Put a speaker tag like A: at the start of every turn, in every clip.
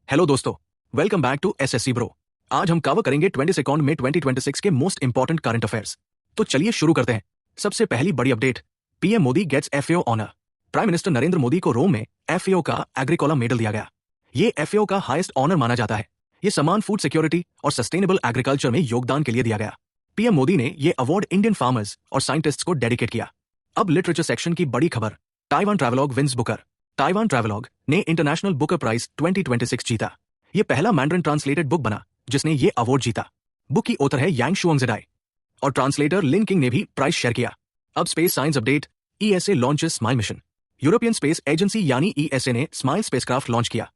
A: Hello दोस्तों, welcome back to SSC bro. आज हम कवर करेंगे 22 में 2026 के मोस्ट इंपॉर्टेंट करंट अफेयर्स। तो चलिए शुरू करते हैं। सबसे पहली बड़ी update, PM Modi gets FAO honour. Prime minister Narendra Modi को रोम में एफएओ का एग्रीकोला मेडल दिया गया। ये एफएओ का हाईएस्ट ऑनर माना जाता है। ये सम्मान फूड सिक्योरिटी और सस्टेनेबल एग्रीकल्चर में योगदान के लिए दिया गया। पीएम मोदी ने ये अवार्ड इंडियन फार्मर्स और साइंटिस्ट्स को डेडिकेट किया। अब लिटरेचर सेक्शन की बड़ी खबर, Taiwan travelogue wins Booker. Taiwan travelogue ने इंटरनेशनल बुकर प्राइज 2026 जीता। ये पहला मैंड्रिन ट्रांसलेटेड बुक बना जिसने ये अवार्ड जीता। बुक की ऑथर है यांग शुआंगजेडाई और ट्रांसलेटर लिन किंग ने भी प्राइज शेयर किया। अब space science update, ESA launches smile mission. European space agency यानी ईएसए ने स्माइल स्पेसक्राफ्ट लॉन्च किया।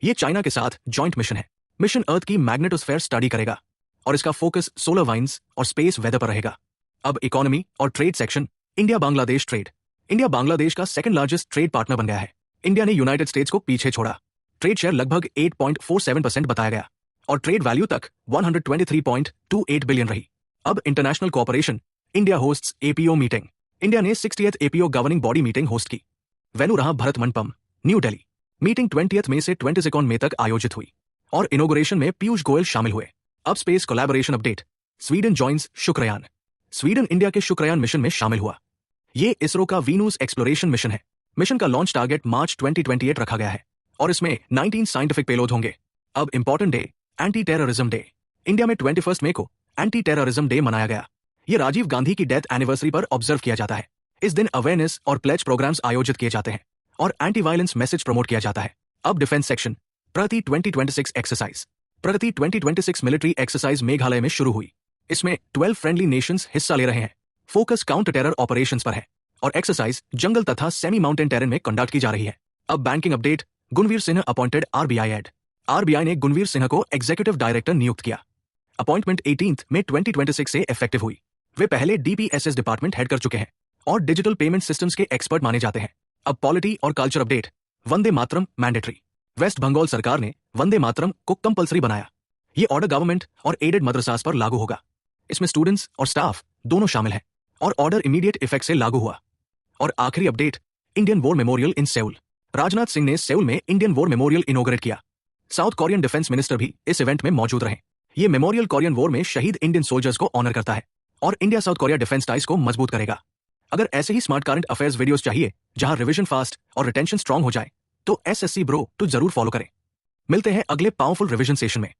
A: ये चाइना के साथ जॉइंट मिशन है। मिशन अर्थ की मैग्नेटोस्फेयर स्टडी करेगा और इसका फोकस सोलर वाइन्स और स्पेस वेदर पर रहेगा। अब इकोनॉमी और trade section, India Bangladesh trade. India Bangladesh का सेकंड लार्जेस्ट ट्रेड पार्टनर बन गया है। इंडिया ने यूनाइटेड स्टेट्स को पीछे छोड़ा। ट्रेड शेयर लगभग 8.47% बताया गया और ट्रेड वैल्यू तक 123.28 बिलियन रही। अब international cooperation, India hosts APO meeting. India ने 60th APO governing body meeting host की। वेन्यू रहा भरत मंडपम, न्यू दिल्ली। मीटिंग 20 मई से 22 मई तक आयोजित हुई और इनॉग्रेशन में पीयूष गोयल शामिल हुए। अब space collaboration update, Sweden joins Shukrayaan. Sweden India के शुक्रयान मिशन में शामिल हुआ। ये इसरो का वीनूस एक्सप्लोरेशन मिशन है। मिशन का लॉन्च टारगेट मार्च 2028 रखा गया है और इसमें 19 साइंटिफिक पेलोड होंगे। अब important day, anti terrorism day. India में 21 मई को एंटी टेररिज्म डे मनाया गया। ये राजीव गांधी की डेथ एनिवर्सरी पर ऑब्जर्व किया जाता है। इस दिन अवेयरनेस और प्लेज प्रोग्राम्स आयोजित किए जाते हैं और एंटी वायलेंस मैसेज प्रमोट किया जाता है। अब डिफेंस सेक्शन, प्रगति 2026 एक्सरसाइज। प्रगति 2026 मिलिट्री एक्सरसाइज मेघालय में शुरू हुई। इसमें 12 फ्रेंडली नेशंस हिस्सा ले रहे हैं। फोकस काउंटर टेरर ऑपरेशंस पर है और एक्सरसाइज जंगल तथा सेमी माउंटेन टेरेन में कंडक्ट की जा रही है। अब banking update, Gunvir Sinha appointed RBI head. RBI ने गुणवीर सिन्हा को एग्जीक्यूटिव डायरेक्टर नियुक्त किया। अपॉइंटमेंट 18 में 2026 से इफेक्टिव हुई। वे पहले डीपीएसएस डिपार्टमेंट हेड कर चुके हैं और डिजिटल पेमेंट सिस्टम्स के एक्सपर्ट माने जाते हैं। अब पॉलिटी और culture update, Vande Mataram mandatory. Waste Bengal सरकार ने वंदे मातरम को कंपलसरी बनाया। ये ऑर्डर गवर्नमेंट और एडेड मदरसास पर लागू होगा। इसमें स्टूडेंट्स और स्टाफ दोनों शामिल हैं और ऑर्डर इमीडिएट इफेक्ट से लागू हुआ। और आखिरी अपडेट, इंडियन वॉर मेमोरियल इन सेउल। राजनाथ सिंह ने सेउल में इंडियन वॉर मेमोरियल इनॉग्रेट किया। साउथ कोरियन डिफेंस मिनिस्टर भी इस इवेंट में मौजूद रहे। ये मेमोरियल कोरियन वॉर में शहीद इंडियन सोल्जर्स को ऑनर करता है और India south Korea defence ties को मजबूत करेगा। अगर ऐसे ही स्मार्ट करंट अफेयर्स वीडियोस चाहिए जहां रिवीजन फास्ट और रिटेंशन स्ट्रांग हो जाए तो एसएससी ब्रो तो जरूर फॉलो करें। मिलते हैं अगले पावरफुल रिवीजन सेशन में।